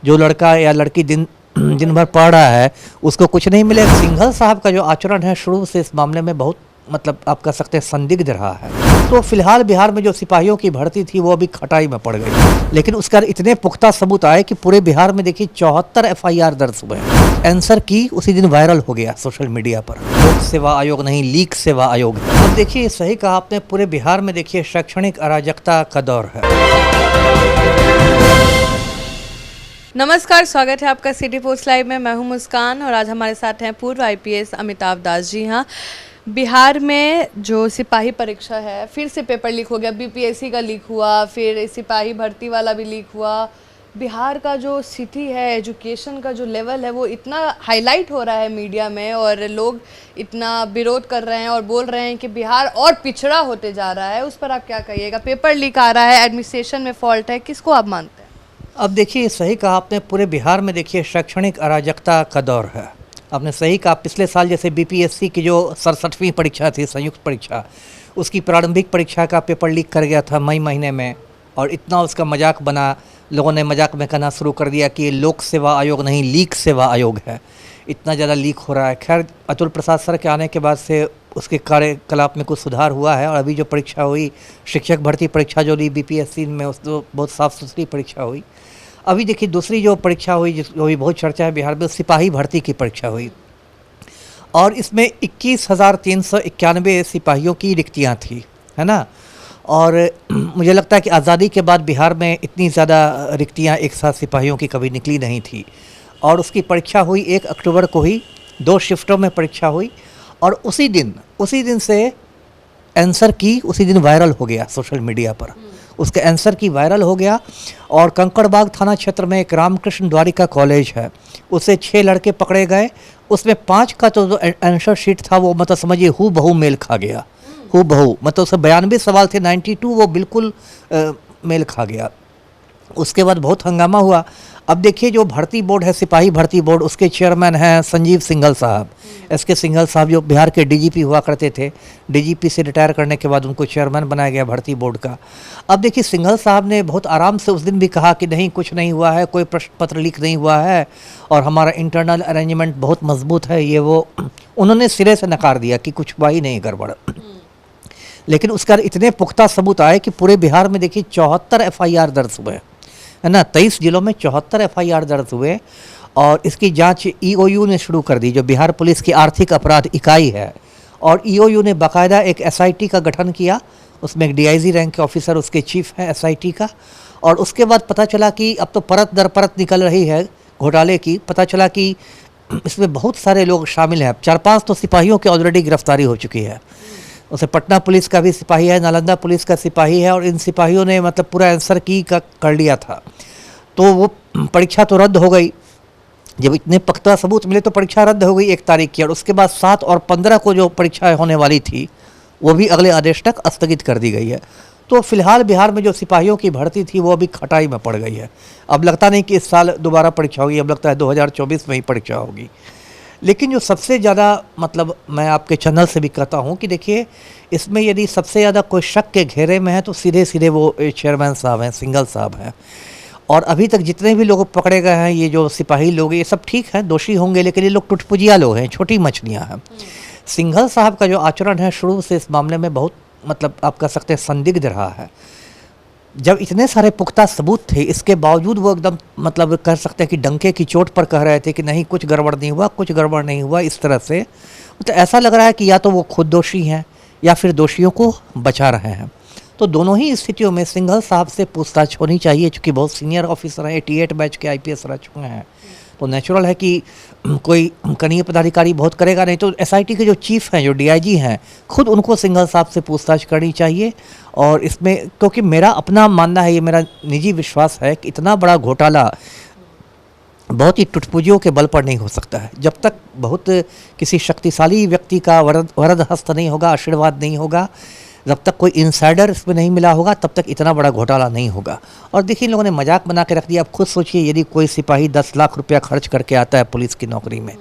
जो लड़का या लड़की दिन दिन भर पढ़ रहा है उसको कुछ नहीं मिलेगा। सिंघल साहब का जो आचरण है शुरू से इस मामले में बहुत आप कह सकते हैं संदिग्ध रहा है। तो फिलहाल बिहार में जो सिपाहियों की भर्ती थी वो अभी खटाई में पड़ गई, लेकिन उसका इतने पुख्ता सबूत आए कि पूरे बिहार में देखिए 74 FIR दर्ज हुए। आंसर की उसी दिन वायरल हो गया सोशल मीडिया पर। लोक सेवा आयोग नहीं, लीक सेवा आयोग है। अब देखिए, सही कहा आपने, पूरे बिहार में देखिए शैक्षणिक अराजकता का दौर है। नमस्कार, स्वागत है आपका सिटी पोस्ट लाइव में। मैं हूं मुस्कान और आज हमारे साथ हैं पूर्व IPS अमिताभ दास जी। हाँ, बिहार में जो सिपाही परीक्षा है फिर से पेपर लीक हो गया। BPSC का लीक हुआ, फिर सिपाही भर्ती वाला भी लीक हुआ। बिहार का जो सिटी है, एजुकेशन का जो लेवल है वो इतना हाईलाइट हो रहा है मीडिया में और लोग इतना विरोध कर रहे हैं और बोल रहे हैं कि बिहार और पिछड़ा होते जा रहा है। उस पर आप क्या कहिएगा? पेपर लीक आ रहा है, एडमिनिस्ट्रेशन में फॉल्ट है, किसको आप मानते हैं? अब देखिए, सही कहा आपने, पूरे बिहार में देखिए शैक्षणिक अराजकता का दौर है। आपने सही कहा। पिछले साल जैसे BPSC की जो 67वीं परीक्षा थी, संयुक्त परीक्षा, उसकी प्रारंभिक परीक्षा का पेपर लीक कर गया था मई महीने में, और इतना उसका मजाक बना, लोगों ने मजाक में कहना शुरू कर दिया कि ये लोक सेवा आयोग नहीं, लीक सेवा आयोग है। इतना ज़्यादा लीक हो रहा है। खैर, अतुल प्रसाद सर के आने के बाद से उसके कार्यकलाप में कुछ सुधार हुआ है और अभी जो परीक्षा हुई, शिक्षक भर्ती परीक्षा जो ली BPSC में, उस तो बहुत साफ़ सुथरी परीक्षा हुई। अभी देखिए दूसरी जो परीक्षा हुई, जिसको भी बहुत चर्चा है बिहार में, सिपाही भर्ती की परीक्षा हुई और इसमें 21,391 सिपाहियों की रिक्तियां थी, है ना। और मुझे लगता है कि आज़ादी के बाद बिहार में इतनी ज़्यादा रिक्तियां एक साथ सिपाहियों की कभी निकली नहीं थी। और उसकी परीक्षा हुई 1 अक्टूबर को ही, 2 शिफ्टों में परीक्षा हुई और उसी दिन से आंसर की उसी दिन वायरल हो गया सोशल मीडिया पर। उसके आंसर की वायरल हो गया और कंकड़बाग थाना क्षेत्र में एक रामकृष्ण द्वारिका कॉलेज है, उससे 6 लड़के पकड़े गए। उसमें 5 का तो जो आंसर शीट था वो मतलब समझिए हू बहू मेल खा गया, हू बहू, मतलब उसमें 92 सवाल थे, 92 वो बिल्कुल मेल खा गया। उसके बाद बहुत हंगामा हुआ। अब देखिए, जो भर्ती बोर्ड है, सिपाही भर्ती बोर्ड, उसके चेयरमैन हैं संजीव सिंघल साहब, SK सिंघल साहब, जो बिहार के DGP हुआ करते थे। DGP से रिटायर करने के बाद उनको चेयरमैन बनाया गया भर्ती बोर्ड का। अब देखिए, सिंघल साहब ने बहुत आराम से उस दिन भी कहा कि नहीं, कुछ नहीं हुआ है, कोई प्रश्न पत्र लीक नहीं हुआ है और हमारा इंटरनल अरेंजमेंट बहुत मजबूत है, ये वो। उन्होंने सिरे से नकार दिया कि कुछ हुआ ही नहीं गड़बड़। लेकिन उसका इतने पुख्ता सबूत आए कि पूरे बिहार में देखिए 74 FIR दर्ज हुए, है ना। 23 जिलों में 74 FIR दर्ज हुए और इसकी जांच EOU ने शुरू कर दी, जो बिहार पुलिस की आर्थिक अपराध इकाई है। और EOU ने बाकायदा एक SIT का गठन किया, उसमें एक DIG रैंक के ऑफिसर उसके चीफ हैं SIT का। और उसके बाद पता चला कि अब तो परत दर परत निकल रही है घोटाले की। पता चला कि इसमें बहुत सारे लोग शामिल हैं। 4-5 तो सिपाहियों की ऑलरेडी गिरफ्तारी हो चुकी है। उसे पटना पुलिस का भी सिपाही है, नालंदा पुलिस का सिपाही है, और इन सिपाहियों ने मतलब पूरा आंसर की का कर लिया था। तो वो परीक्षा तो रद्द हो गई। जब इतने पुख्ता सबूत मिले तो परीक्षा रद्द हो गई 1 तारीख की, और उसके बाद 7 और 15 को जो परीक्षा होने वाली थी वो भी अगले आदेश तक स्थगित कर दी गई है। तो फिलहाल बिहार में जो सिपाहियों की भर्ती थी वो अभी खटाई में पड़ गई है। अब लगता नहीं कि इस साल दोबारा परीक्षा होगी, अब लगता है 2024 में ही परीक्षा होगी। लेकिन जो सबसे ज़्यादा मैं आपके चैनल से भी कहता हूँ कि देखिए, इसमें यदि सबसे ज़्यादा कोई शक के घेरे में है तो सीधे वो चेयरमैन साहब हैं, सिंघल साहब हैं। और अभी तक जितने भी लोग पकड़े गए हैं, ये जो सिपाही लोग, ये सब ठीक हैं, दोषी होंगे, लेकिन ये लोग टुटपुजिया लोग हैं, छोटी मछलियाँ हैं। सिंघल साहब का जो आचरण है शुरू से इस मामले में बहुत आप कह सकते हैं संदिग्ध रहा है। जब इतने सारे पुख्ता सबूत थे, इसके बावजूद वो एकदम कह सकते हैं कि डंके की चोट पर कह रहे थे कि नहीं, कुछ गड़बड़ नहीं हुआ, कुछ गड़बड़ नहीं हुआ। इस तरह से ऐसा लग रहा है कि या तो वो खुद दोषी हैं या फिर दोषियों को बचा रहे हैं। तो दोनों ही स्थितियों में सिंघल साहब से पूछताछ होनी चाहिए, क्योंकि बहुत सीनियर ऑफिसर हैं, 88 बैच के IPS रह चुके हैं। तो नेचुरल है कि कोई कनीय पदाधिकारी बहुत करेगा नहीं, तो SIT के जो चीफ हैं, जो DIG हैं, खुद उनको सिंघल साहब से पूछताछ करनी चाहिए। और इसमें, क्योंकि मेरा अपना मानना है, ये मेरा निजी विश्वास है कि इतना बड़ा घोटाला बहुत ही टुटपुजियों के बल पर नहीं हो सकता है। जब तक बहुत किसी शक्तिशाली व्यक्ति का वरद हस्त नहीं होगा, आशीर्वाद नहीं होगा, जब तक कोई इनसाइडर इसमें नहीं मिला होगा, तब तक इतना बड़ा घोटाला नहीं होगा। और देखिए, इन लोगों ने मजाक बना के रख दिया। आप खुद सोचिए, यदि कोई सिपाही 10 लाख रुपया खर्च करके आता है पुलिस की नौकरी में,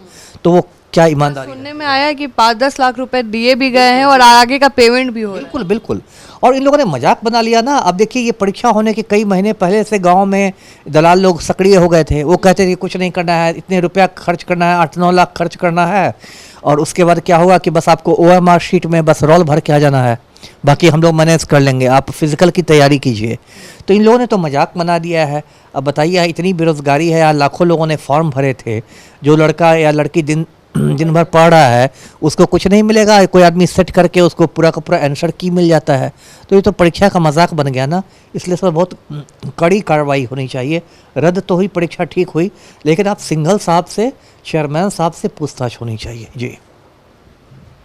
तो वो क्या ईमानदारी है। सुनने में आया है कि 5-10 लाख रुपए दिए भी गए हैं और आगे का पेमेंट भी हो रहा है। बिल्कुल बिल्कुल। और इन लोगों ने मजाक बना लिया ना। अब देखिए, ये परीक्षा होने के कई महीने पहले से गांव में दलाल लोग सक्रिय हो गए थे। वो कहते थे कुछ नहीं करना है, इतने रुपया खर्च करना है, 8-9 लाख खर्च करना है, और उसके बाद क्या होगा कि बस आपको OMR शीट में बस रोल भर के आ जाना है, बाकी हम लोग मैनेज कर लेंगे, आप फिजिकल की तैयारी कीजिए। तो इन लोगों ने तो मजाक बना दिया है। अब बताइए, इतनी बेरोजगारी है, यहाँ लाखों लोगों ने फॉर्म भरे थे। जो लड़का या लड़की दिन भर पढ़ रहा है उसको कुछ नहीं मिलेगा, कोई आदमी सेट करके उसको पूरा का पूरा आंसर की मिल जाता है। तो ये तो परीक्षा का मजाक बन गया ना। इसलिए सर बहुत कड़ी कार्रवाई होनी चाहिए। रद्द तो हुई, परीक्षा ठीक हुई, लेकिन आप सिंघल साहब से, चेयरमैन साहब से पूछताछ होनी चाहिए जी।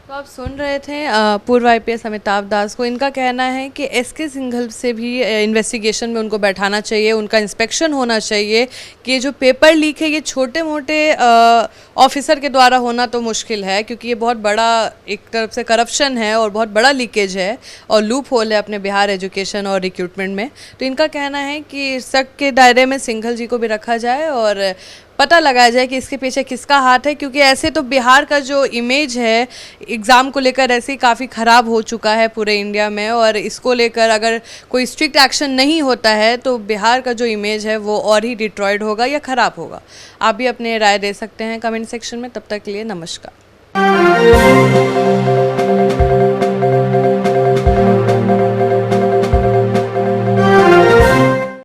तो आप सुन रहे थे पूर्व IPS अमिताभ दास को। इनका कहना है कि SK सिंघल से भी इन्वेस्टिगेशन में उनको बैठाना चाहिए, उनका इंस्पेक्शन होना चाहिए कि ये जो पेपर लीक है ये छोटे मोटे ऑफिसर के द्वारा होना तो मुश्किल है, क्योंकि ये बहुत बड़ा एक तरफ से करप्शन है और बहुत बड़ा लीकेज है और लूप होल है अपने बिहार एजुकेशन और रिक्रूटमेंट में। तो इनका कहना है कि सख्त के दायरे में सिंघल जी को भी रखा जाए और पता लगाया जाए कि इसके पीछे किसका हाथ है, क्योंकि ऐसे तो बिहार का जो इमेज है एग्ज़ाम को लेकर ऐसे ही काफ़ी ख़राब हो चुका है पूरे इंडिया में, और इसको लेकर अगर कोई स्ट्रिक्ट एक्शन नहीं होता है तो बिहार का जो इमेज है वो और ही डिट्रॉयड होगा या ख़राब होगा। आप भी अपने राय दे सकते हैं कमेंट सेक्शन में। तब तक के लिए नमस्कार।